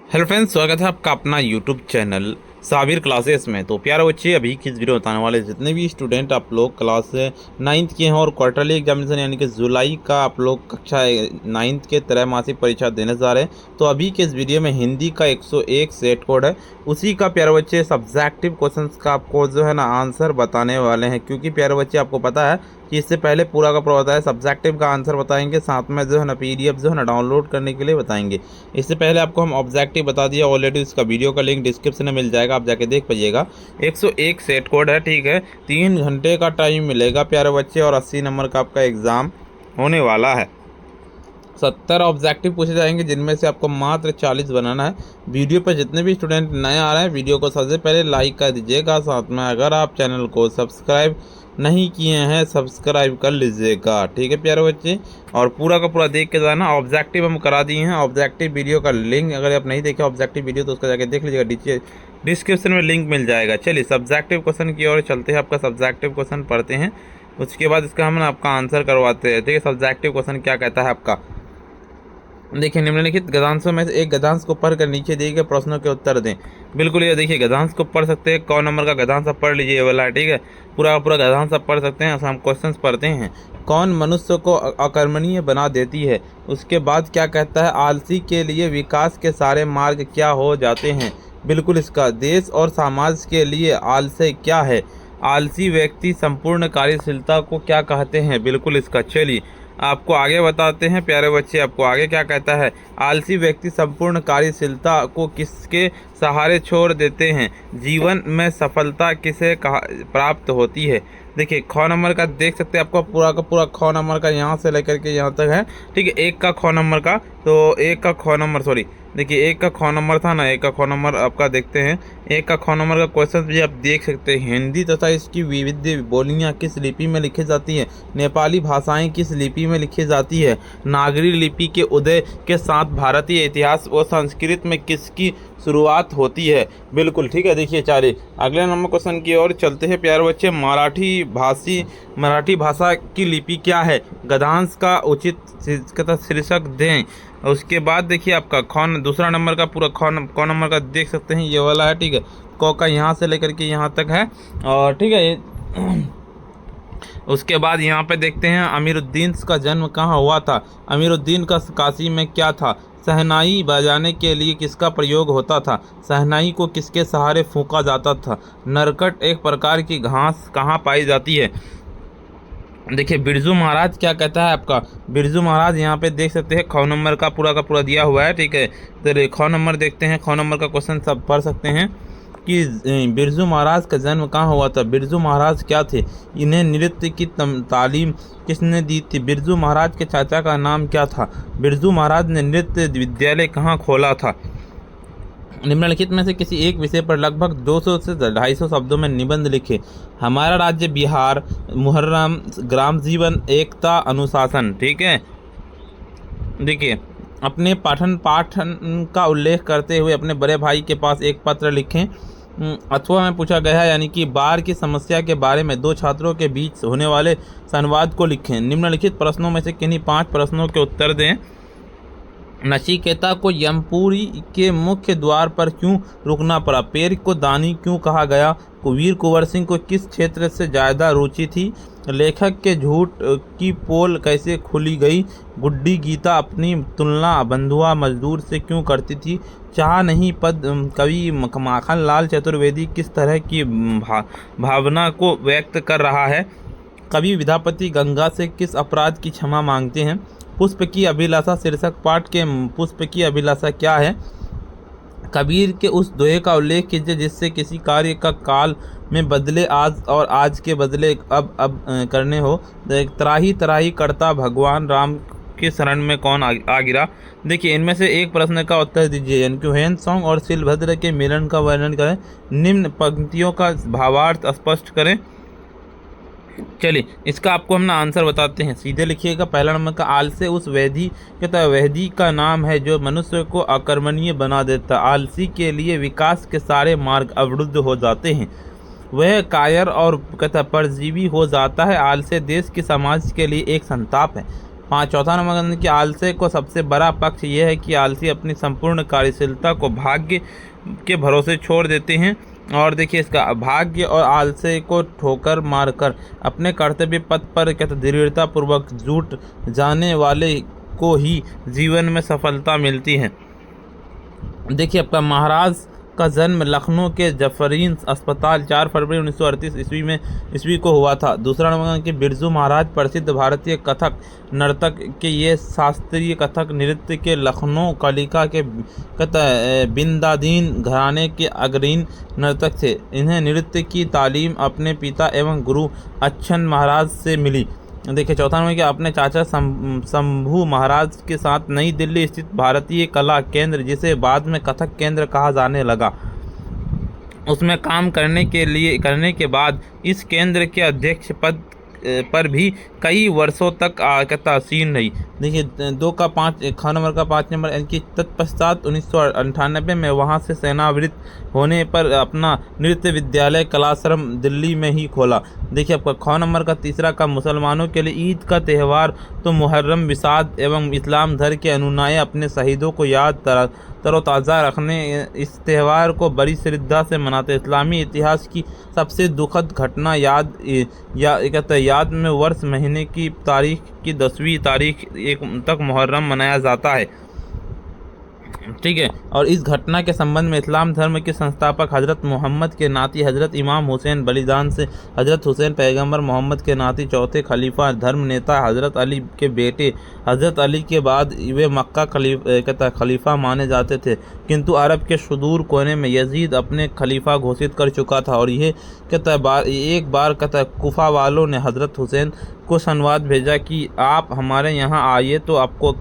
Hello friends, स्वागत है आपका अपना यूट्यूब चैनल साबिर क्लासेस में। तो प्यारे बच्चे, अभी की इस वीडियो बताने वाले जितने भी स्टूडेंट आप लोग क्लास 9th के हैं और क्वार्टरली एग्जामिनेशन यानी कि जुलाई का आप लोग कक्षा 9th के त्रैमासिक परीक्षा देने जा रहे हैं, तो अभी के इस वीडियो में हिंदी का 101 सेट कोड है, उसी का प्यारे बच्चे सब्जेक्टिव क्वेश्चंस का आपको जो है ना आंसर बताने वाले हैं। क्योंकि प्यारे बच्चे आपको पता है कि इससे पहले पूरा का पूरा बताया सब्जेक्टिव का आंसर बताएंगे, साथ में जो है ना पीडीएफ जो है ना डाउनलोड करने के लिए बताएंगे। इससे पहले आपको हम ऑब्जेक्टिव बता दिया ऑलरेडी, उसका वीडियो का लिंक डिस्क्रिप्शन में मिल जाएगा, आप जाके देख पाइएगा। 101 सेट कोड है, ठीक है। 3 घंटे का टाइम मिलेगा प्यारे बच्चे और 80 नंबर का आपका एग्ज़ाम होने वाला है। 70 ऑब्जेक्टिव पूछे जाएंगे, जिनमें से आपको मात्र 40 बनाना है। वीडियो पर जितने भी स्टूडेंट नए आ रहे हैं, वीडियो को सबसे पहले लाइक कर दीजिएगा, साथ में अगर आप चैनल को सब्सक्राइब नहीं किए हैं सब्सक्राइब कर लीजिएगा, ठीक है प्यारे बच्चे। और पूरा का पूरा देख के जाना। ऑब्जेक्टिव हम करा दिए हैं, ऑब्जेक्टिव वीडियो का लिंक अगर आप नहीं देखे ऑब्जेक्टिव वीडियो तो उसका जाके देख लीजिएगा, डिस्क्रिप्शन में लिंक मिल जाएगा। चलिए सब्जेक्टिव क्वेश्चन की ओर चलते हैं। आपका सब्जेक्टिव क्वेश्चन पढ़ते हैं, उसके बाद इसका हम आपका आंसर करवाते हैं, ठीक है। सब्जेक्टिव क्वेश्चन क्या कहता है आपका, देखिए। निम्नलिखित गद्यांशों में से एक गद्यांश को पढ़कर नीचे दिए गए प्रश्नों के उत्तर दें। बिल्कुल, ये देखिए गद्यांश को पढ़ सकते हैं। कौन नंबर का गद्यांश आप पढ़ लीजिए, ये वाला है, ठीक है। पूरा पूरा गद्यांश आप पढ़ सकते हैं। हम क्वेश्चंस पढ़ते हैं। कौन मनुष्य को अकर्मणीय बना देती है। उसके बाद क्या कहता है, आलसी के लिए विकास के सारे मार्ग क्या हो जाते हैं। बिल्कुल इसका, देश और समाज के लिए आलस्य क्या है। आलसी व्यक्ति संपूर्ण कार्यशीलता को क्या कहते हैं। बिल्कुल इसका। चलिए आपको आगे बताते हैं प्यारे बच्चे, आपको आगे क्या कहता है। आलसी व्यक्ति संपूर्ण कार्यशीलता को किसके सहारे छोड़ देते हैं। जीवन में सफलता किसे प्राप्त होती है। देखिए ख नंबर का देख सकते हैं, आपको पूरा का पूरा ख नंबर का यहाँ से लेकर के यहाँ तक है, ठीक है। एक का ख नंबर का, तो एक का ख नंबर सॉरी देखिए एक का ख नंबर था ना, एक का ख नंबर आपका देखते हैं। एक का ख नंबर का क्वेश्चन भी आप देख सकते हैं। हिंदी तथा इसकी विविध बोलियां किस लिपि में लिखी जाती हैं। नेपाली भाषाएं किस लिपि में लिखी जाती है। नागरी लिपि के उदय के साथ भारतीय इतिहास व संस्कृत में किसकी शुरुआत होती है। बिल्कुल ठीक है। देखिए चलिए अगले नंबर क्वेश्चन की ओर चलते हैं प्यारे बच्चे। मराठी भाषा की लिपि क्या है। गद्यांश का उचित शीर्षक दें। उसके बाद देखिए आपका खौन दूसरा नंबर का पूरा कौन नंबर का देख सकते हैं, ये वाला है, ठीक है। क का यहाँ से लेकर के यहाँ तक है, और ठीक है। उसके बाद यहाँ पे देखते हैं अमीरुद्दीन का जन्म कहाँ हुआ था। अमीरुद्दीन का काशी में क्या था। शहनाई बजाने के लिए किसका प्रयोग होता था। शहनाई को किसके सहारे फूंका जाता था। नरकट एक प्रकार की घास कहाँ पाई जाती है। देखिए बिरजू महाराज क्या कहता है आपका। बिरजू महाराज यहाँ पे देख सकते हैं, ख नंबर का पूरा दिया हुआ है, ठीक है। तो ख नंबर देखते हैं, ख नंबर का क्वेश्चन सब पढ़ सकते हैं कि बिरजू महाराज का जन्म कहाँ हुआ था। बिरजू महाराज क्या थे। इन्हें नृत्य की तालीम किसने दी थी। बिरजू महाराज के चाचा का नाम क्या था। बिरजू महाराज ने नृत्य विद्यालय कहाँ खोला था। निम्नलिखित में से किसी एक विषय पर लगभग 200 से 250 शब्दों में निबंध लिखे। हमारा राज्य बिहार, मुहर्रम, ग्राम जीवन, एकता, अनुशासन, ठीक है। देखिए अपने पाठन का उल्लेख करते हुए अपने बड़े भाई के पास एक पत्र लिखें। अथवा में पूछा गया है, यानी कि बाढ़ की समस्या के बारे में दो छात्रों के बीच होने वाले संवाद को लिखें। निम्नलिखित प्रश्नों में से किन्हीं 5 प्रश्नों के उत्तर दें। नचिकेता को यमपुरी के मुख्य द्वार पर क्यों रुकना पड़ा। पेड़ को दानी क्यों कहा गया। वीर कुंवर सिंह को किस क्षेत्र से ज़्यादा रुचि थी। लेखक के झूठ की पोल कैसे खुली गई। गुड्डी गीता अपनी तुलना बंधुआ मजदूर से क्यों करती थी। चाह नहीं पद कवि माखन लाल चतुर्वेदी किस तरह की भावना को व्यक्त कर रहा है। कवि विद्यापति गंगा से किस अपराध की क्षमा मांगते हैं। पुष्प की अभिलाषा शीर्षक पाठ के पुष्प की अभिलाषा क्या है। कबीर के उस दोहे का उल्लेख कीजिए जिससे किसी कार्य का काल में बदले आज और आज के बदले अब करने हो। त्राही त्राही करता भगवान राम के शरण में कौन आ गिरा। देखिए इनमें से एक प्रश्न का उत्तर दीजिए। एनक्यूहेन सॉन्ग और शिलभद्र के मिलन का वर्णन करें। निम्न पंक्तियों का भावार्थ स्पष्ट करें। चलिए इसका आपको हम ना आंसर बताते हैं, सीधे लिखिएगा। पहला नंबर का आलस्य उस वैधि कहता है, वैधि का नाम है जो मनुष्य को अकर्मणीय बना देता। आलसी के लिए विकास के सारे मार्ग अवरुद्ध हो जाते हैं। वह कायर और कहता परजीवी हो जाता है। आलस्य देश की समाज के लिए एक संताप है। चौथा नंबर कि आलस्य को सबसे बड़ा पक्ष यह है कि आलसी अपनी संपूर्ण कार्यशीलता को भाग्य के भरोसे छोड़ देते हैं। और देखिए इसका भाग्य और आलस्य को ठोकर मारकर अपने कर्तव्य पथ पर दृढ़ता पूर्वक जुट जाने वाले को ही जीवन में सफलता मिलती है। देखिए आपका महाराज का जन्म लखनऊ के जफरीन अस्पताल 4 फरवरी 1938 ईस्वी को हुआ था। दूसरा नंबर कि बिरजू महाराज प्रसिद्ध भारतीय कथक नर्तक के ये शास्त्रीय कथक नृत्य के लखनऊ कलिका के बिंदादीन घराने के अग्रणी नर्तक थे। इन्हें नृत्य की तालीम अपने पिता एवं गुरु अच्छन महाराज से मिली। देखिए चौथा नंबर कि अपने चाचा शंभू महाराज के साथ नई दिल्ली स्थित भारतीय कला केंद्र, जिसे बाद में कथक केंद्र कहा जाने लगा, उसमें काम करने के बाद इस केंद्र के अध्यक्ष पद पर भी कई वर्षों तक आसीन रही। देखिए 5 नंबर इनकी तत्पश्चात 1998 में वहां से सेवानिवृत्त होने पर अपना नृत्य विद्यालय कलाश्रम दिल्ली में ही खोला। देखिए आपका 6 नंबर का तीसरा का मुसलमानों के लिए ईद का त्यौहार तो मुहर्रम विसाद एवं इस्लाम धर्म के अनुयायी अपने शहीदों को याद तरोताज़ा रखने इस त्यौहार को बड़ी श्रद्धा से मनाते। इस्लामी इतिहास की सबसे दुखद घटना याद में वर्ष महीने की तारीख की 10वीं तारीख तक मुहर्रम मनाया जाता है। ठीक है, और इस घटना के संबंध में इस्लाम धर्म के संस्थापक हजरत मोहम्मद के नाती हजरत इमाम हुसैन बलिदान से हजरत हुसैन पैगंबर मोहम्मद के नाती चौथे खलीफा धर्म नेता हजरत अली के बेटे हजरत अली के बाद वे मक्का खलीफा माने जाते थे, किंतु अरब के सुदूर कोने में यजीद अपने खलीफा घोषित कर चुका था। और ये एक बार कुफा वालों ने हजरत हुसैन को संवाद भेजा कि आप हमारे यहाँ आइए तो आपको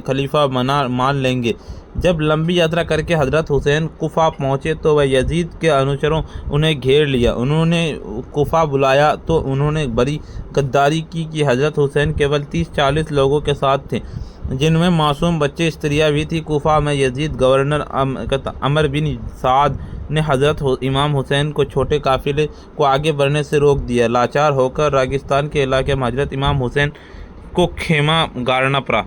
खलीफा मान लेंगे। जब लंबी यात्रा करके हजरत हुसैन कुफा पहुँचे तो वह यजीद के अनुचरों उन्हें घेर लिया। उन्होंने कुफा बुलाया तो उन्होंने बड़ी गद्दारी की कि हजरत हुसैन केवल 30-40 लोगों के साथ थे, जिनमें मासूम बच्चे स्त्रियां भी थी। कुफा में यजीद गवर्नर अमर बिन साद ने हजरत इमाम हुसैन को छोटे काफिले को आगे बढ़ने से रोक दिया। लाचार होकर रेगिस्तान के इलाके में हजरत इमाम हुसैन को खेमा गाड़ना पड़ा।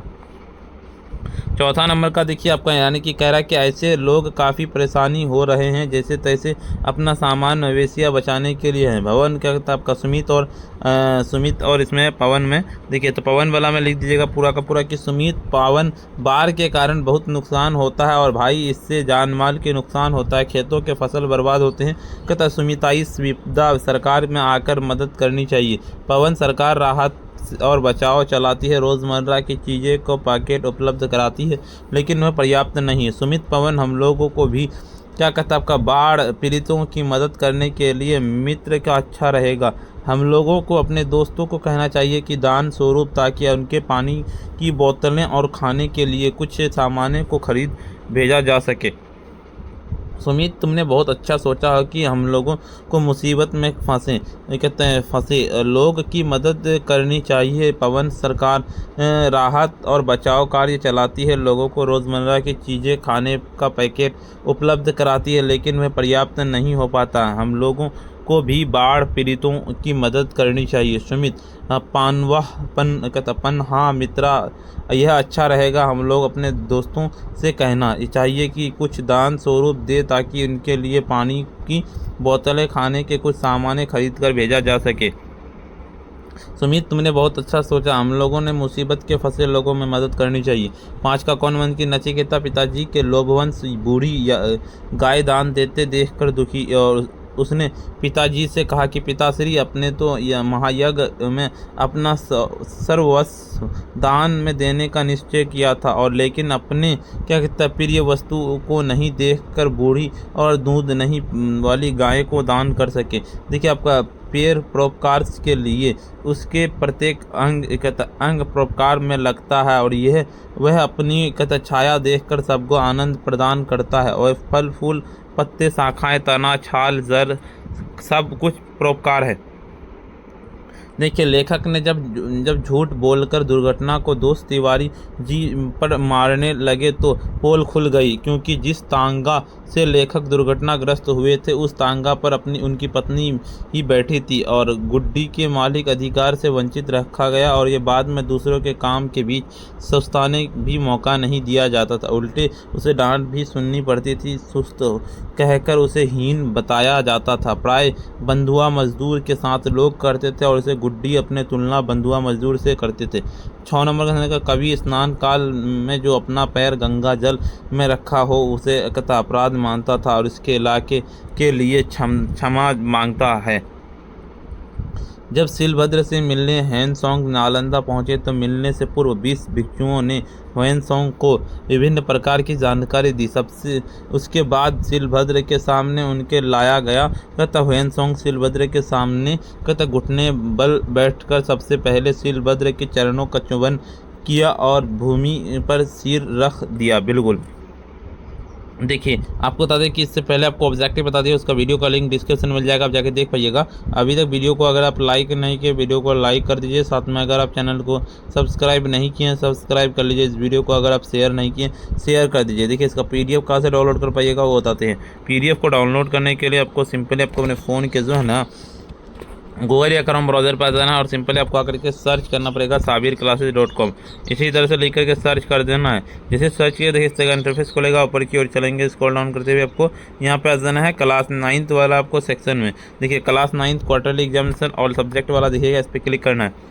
चौथा नंबर का देखिए आपका यानी कि कह रहा है कि ऐसे लोग काफ़ी परेशानी हो रहे हैं जैसे तैसे अपना सामान मवेशियाँ बचाने के लिए हैं। भवन क्या कहता है आपका सुमित और इसमें पवन में देखिए तो पवन वाला में लिख दीजिएगा पूरा का पूरा कि सुमित पावन बाढ़ के कारण बहुत नुकसान होता है और भाई इससे जान माल के नुकसान होता है, खेतों के फसल बर्बाद होते हैं। कहता सुमिताई विपदा सरकार में आकर मदद करनी चाहिए। पवन सरकार राहत और बचाव चलाती है, रोज़मर्रा की चीज़ें को पैकेट उपलब्ध कराती है, लेकिन वह पर्याप्त नहीं है। सुमित पवन हम लोगों को भी क्या कहता आपका बाढ़ पीड़ितों की मदद करने के लिए मित्र का अच्छा रहेगा। हम लोगों को अपने दोस्तों को कहना चाहिए कि दान स्वरूप ताकि उनके पानी की बोतलें और खाने के लिए कुछ सामानों को खरीद भेजा जा सके। सुमित तुमने बहुत अच्छा सोचा है कि हम लोगों को मुसीबत में फंसे लोग की मदद करनी चाहिए। पवन सरकार राहत और बचाव कार्य चलाती है, लोगों को रोज़मर्रा की चीज़ें खाने का पैकेट उपलब्ध कराती है, लेकिन वह पर्याप्त नहीं हो पाता। हम लोगों को भी बाढ़ पीड़ितों की मदद करनी चाहिए। सुमित हाँ मित्रा, यह अच्छा रहेगा। हम लोग अपने दोस्तों से कहना चाहिए कि कुछ दान स्वरूप दे ताकि उनके लिए पानी की बोतलें खाने के कुछ सामान खरीद कर भेजा जा सके। सुमित तुमने बहुत अच्छा सोचा, हम लोगों ने मुसीबत के फंसे लोगों में मदद करनी चाहिए। 5 का कौन मन की नचिकेता पिताजी के लोभवंश बूढ़ी गाय दान देते देखकर दुखी और उसने पिताजी से कहा कि पिताश्री अपने तो महायज्ञ में अपना सर्वस्व दान में देने का निश्चय किया था और लेकिन अपने क्या कहता प्रिय वस्तु को नहीं देखकर बूढ़ी और दूध नहीं वाली गाय को दान कर सके। देखिए आपका पैर परोपकार के लिए उसके प्रत्येक अंग परोपकार में लगता है और यह वह अपनी छाया देखकर सबको आनंद प्रदान करता है और फल फूल पत्ते शाखाएं तना छाल जड़ सब कुछ परोपकार है। देखिए, लेखक ने जब झूठ बोलकर दुर्घटना को दोस्त तिवारी जी पर मारने लगे तो पोल खुल गई, क्योंकि जिस तांगा से लेखक दुर्घटनाग्रस्त हुए थे उस तांगा पर उनकी पत्नी ही बैठी थी और गुड्डी के मालिक अधिकार से वंचित रखा गया और ये बाद में दूसरों के काम के बीच सुस्ताने भी मौका नहीं दिया जाता था। उल्टे उसे डांट भी सुननी पड़ती थी। सुस्त कहकर उसे हीन बताया जाता था। प्राय बंधुआ मजदूर के साथ लोग करते थे और उसे गुड्डी अपने तुलना बंधुआ मजदूर से करते थे। 6 नंबर का कवि स्नान काल में जो अपना पैर गंगा जल में रखा हो उसे अपराध मानता था और इसके इलाके के लिए क्षमा मांगता है। जब शिलभद्र से मिलने ह्वेनसांग नालंदा पहुंचे तो मिलने से पूर्व 20 भिक्षुओं ने ह्वेनसांग को विभिन्न प्रकार की जानकारी दी। उसके बाद शिलभद्र के सामने उनके लाया गया। ह्वेनसांग शिलभद्र के सामने घुटने बल बैठकर सबसे पहले शिलभद्र के चरणों का चुंबन किया और भूमि पर सिर रख दिया। बिल्कुल देखिए, आपको बता दें कि इससे पहले आपको ऑब्जेक्टिव बता दिया, उसका वीडियो का लिंक डिस्क्रिप्शन में मिल जाएगा, आप जाके देख पाइएगा। अभी तक वीडियो को अगर आप लाइक नहीं किए, वीडियो को लाइक कर दीजिए। साथ में अगर आप चैनल को सब्सक्राइब नहीं किए हैं, सब्सक्राइब कर लीजिए। इस वीडियो को अगर आप शेयर नहीं किए, शेयर कर दीजिए। देखिए, इसका PDF कहाँ से डाउनलोड कर पाइएगा वो बताते हैं। PDF को डाउनलोड करने के लिए आपको सिंपली आपको अपने फ़ोन के जो है ना गूगल या क्रोम ब्राउज़र पर जाना और सिंपली आपको आकर के सर्च करना पड़ेगा sabirclasses.com। इसी तरह से लिख करके सर्च कर देना है। जैसे सर्च किया देखिए इस तरह का इंटरफेस खुलेगा। ऊपर की ओर चलेंगे, स्क्रॉल डाउन करते हुए आपको यहाँ पे आ जाना है क्लास 9th वाला आपको सेक्शन में। देखिए, क्लास 9th क्वार्टरली एग्जामिनेशन और सब्जेक्ट वाला दिखेगा, इस पर क्लिक करना है।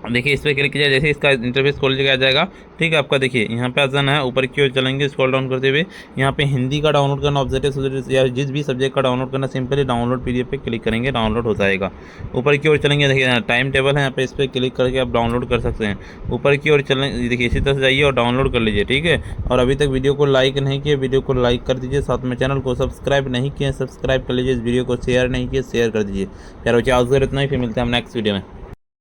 देखिए, इस पर क्लिक किया जैसे इसका इंटरफेस खोल के आ जाएगा। ठीक है, आपका देखिए यहाँ पे आ जाना है। ऊपर की ओर चलेंगे, स्क्रॉल डाउन करते हुए यहाँ पे हिंदी का डाउनलोड करना, ऑब्जेक्टिव या जिस भी सब्जेक्ट का डाउनलोड करना, सिंपली डाउनलोड PDF पे क्लिक करेंगे, डाउनलोड हो जाएगा। ऊपर की ओर चलेंगे, देखिए यहाँ टाइम टेबल है, यहाँ पे इस पर क्लिक करके आप डाउनलोड कर सकते हैं। ऊपर की ओर चलें, देखिए इसी तरह से जाइए और डाउनलोड कर लीजिए। ठीक है, और अभी तक वीडियो को लाइक नहीं किए, वीडियो को लाइक कर दीजिए। साथ में चैनल को सब्सक्राइब नहीं किए, सब्सक्राइब कर लीजिए। इस वीडियो को शेयर नहीं किए, शेयर कर दीजिए। यार आज इतना ही, फिर मिलते हैं हम नेक्स्ट वीडियो में।